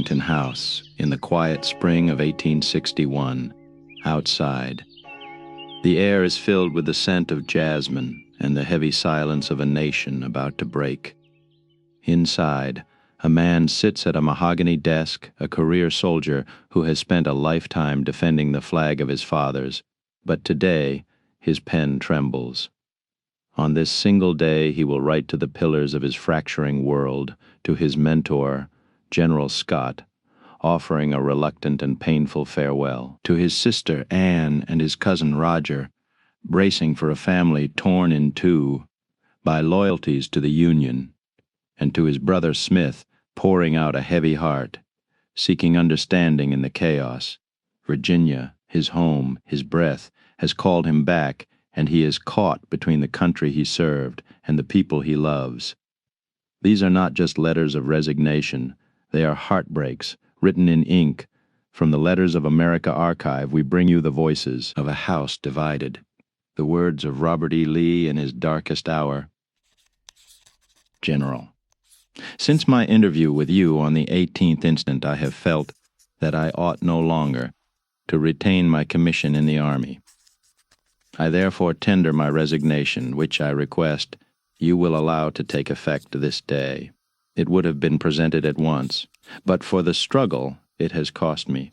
Arlington House in the quiet spring of 1861, outside. The air is filled with the scent of jasmine and the heavy silence of a nation about to break. Inside, a man sits at a mahogany desk, a career soldier who has spent a lifetime defending the flag of his fathers, but today his pen trembles. On this single day he will write to the pillars of his fracturing world, to his mentor, General Scott, offering a reluctant and painful farewell, to his sister Anne and his cousin Roger, bracing for a family torn in two by loyalties to the Union, and to his brother Smith, pouring out a heavy heart, seeking understanding in the chaos. Virginia, his home, his breath, has called him back, and he is caught between the country he served and the people he loves. These are not just letters of resignation, they are heartbreaks, written in ink. From the Letters of America archive, we bring you the voices of a house divided, the words of Robert E. Lee in his darkest hour. General, since my interview with you on the 18th instant, I have felt that I ought no longer to retain my commission in the Army. I therefore tender my resignation, which I request you will allow to take effect this day. It would have been presented at once, but for the struggle it has cost me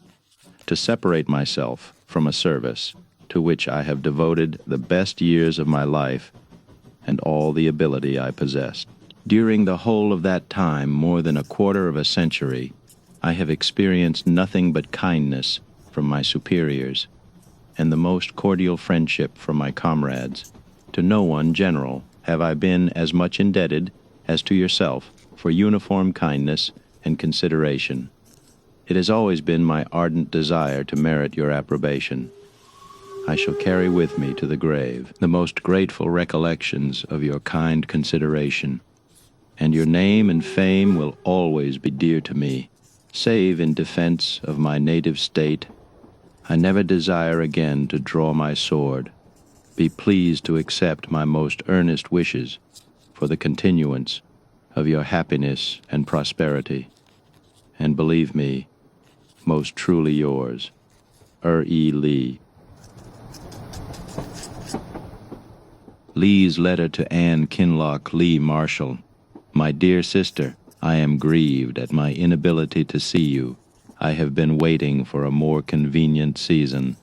to separate myself from a service to which I have devoted the best years of my life and all the ability I possessed. During the whole of that time, more than a quarter of a century, I have experienced nothing but kindness from my superiors and the most cordial friendship from my comrades. To no one, General, have I been as much indebted as to yourself for uniform kindness and consideration. It has always been my ardent desire to merit your approbation. I shall carry with me to the grave the most grateful recollections of your kind consideration, and your name and fame will always be dear to me. Save in defense of my native state, I never desire again to draw my sword. Be pleased to accept my most earnest wishes for the continuance of your happiness and prosperity, and believe me, most truly yours, E. Lee. Lee's letter to Anne Kinloch Lee Marshall. My dear sister, I am grieved at my inability to see you. I have been waiting for a more convenient season,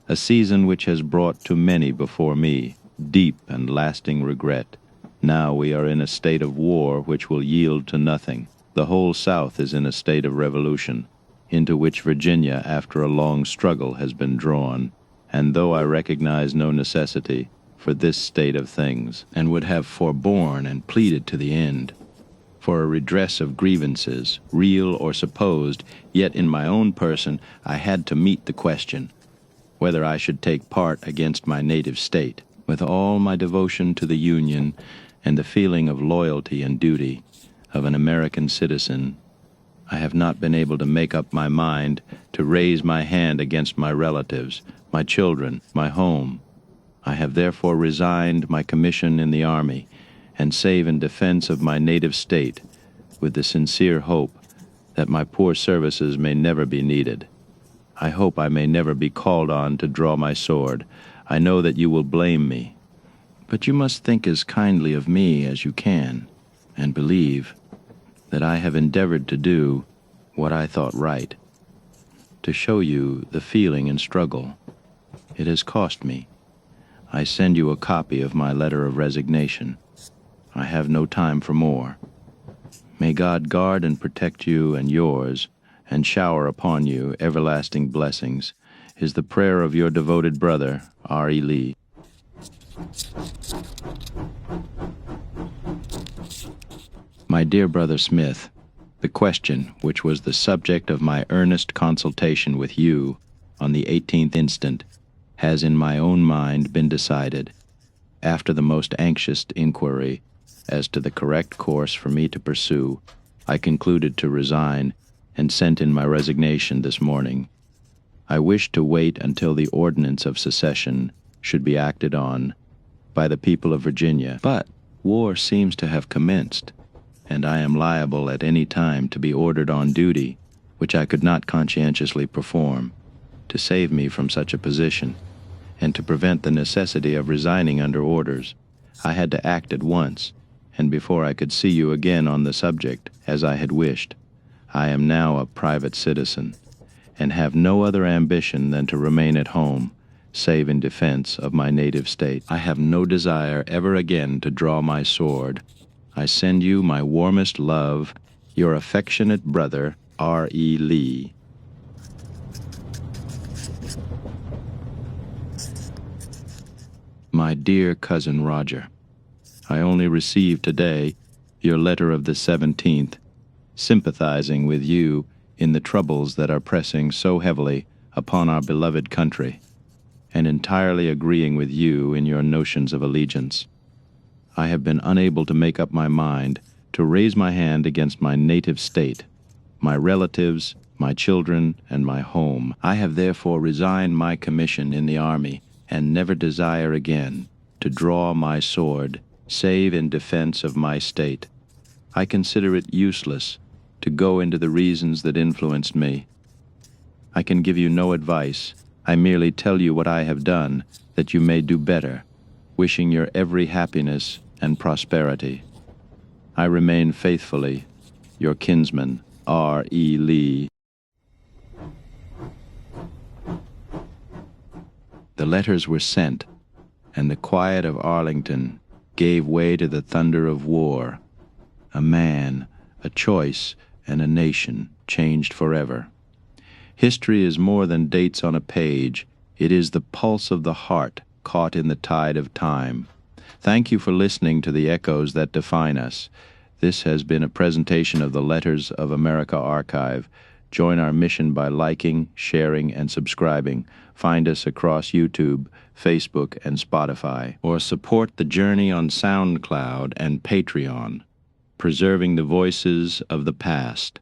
a season which has brought to many before me deep and lasting regret. Now we are in a state of war which will yield to nothing. The whole South is in a state of revolution, into which Virginia, after a long struggle, has been drawn, and though I recognize no necessity for this state of things, and would have forborne and pleaded to the end for a redress of grievances, real or supposed, yet in my own person I had to meet the question whether I should take part against my native state. With all my devotion to the Union and the feeling of loyalty and duty of an American citizen, I have not been able to make up my mind to raise my hand against my relatives, my children, my home. I have therefore resigned my commission in the Army, and save in defense of my native state, with the sincere hope that my poor services may never be needed. I hope I may never be called on to draw my sword. I know that you will blame me, but you must think as kindly of me as you can, and believe that I have endeavored to do what I thought right, to show you the feeling and struggle. It has cost me. I send you a copy of my letter of resignation. I have no time for more. May God guard and protect you and yours, and shower upon you everlasting blessings, is the prayer of your devoted brother, R.E. Lee. My dear brother Smith, the question which was the subject of my earnest consultation with you on the 18th instant has in my own mind been decided. After the most anxious inquiry as to the correct course for me to pursue, I concluded to resign and sent in my resignation this morning. I wished to wait until the ordinance of secession should be acted on by the people of Virginia, but war seems to have commenced, and I am liable at any time to be ordered on duty which I could not conscientiously perform, to save me from such a position, and to prevent the necessity of resigning under orders. I had to act at once, and before I could see you again on the subject, as I had wished. I am now a private citizen, and have no other ambition than to remain at home, save in defense of my native state. I have no desire ever again to draw my sword. I send you my warmest love, your affectionate brother, R.E. Lee. My dear cousin Roger, I only received today your letter of the 17th, sympathizing with you in the troubles that are pressing so heavily upon our beloved country, and entirely agreeing with you in your notions of allegiance. I have been unable to make up my mind to raise my hand against my native state, my relatives, my children, and my home. I have therefore resigned my commission in the army, and never desire again to draw my sword, save in defense of my state. I consider it useless to go into the reasons that influenced me. I can give you no advice. I merely tell you what I have done, that you may do better, wishing your every happiness and prosperity. I remain faithfully your kinsman, R.E. Lee. The letters were sent, and the quiet of Arlington gave way to the thunder of war. A man, a choice, and a nation changed forever. History is more than dates on a page. It is the pulse of the heart caught in the tide of time. Thank you for listening to the echoes that define us. This has been a presentation of the Letters of America archive. Join our mission by liking, sharing, and subscribing. Find us across YouTube, Facebook, and Spotify, or support the journey on SoundCloud and Patreon, preserving the voices of the past.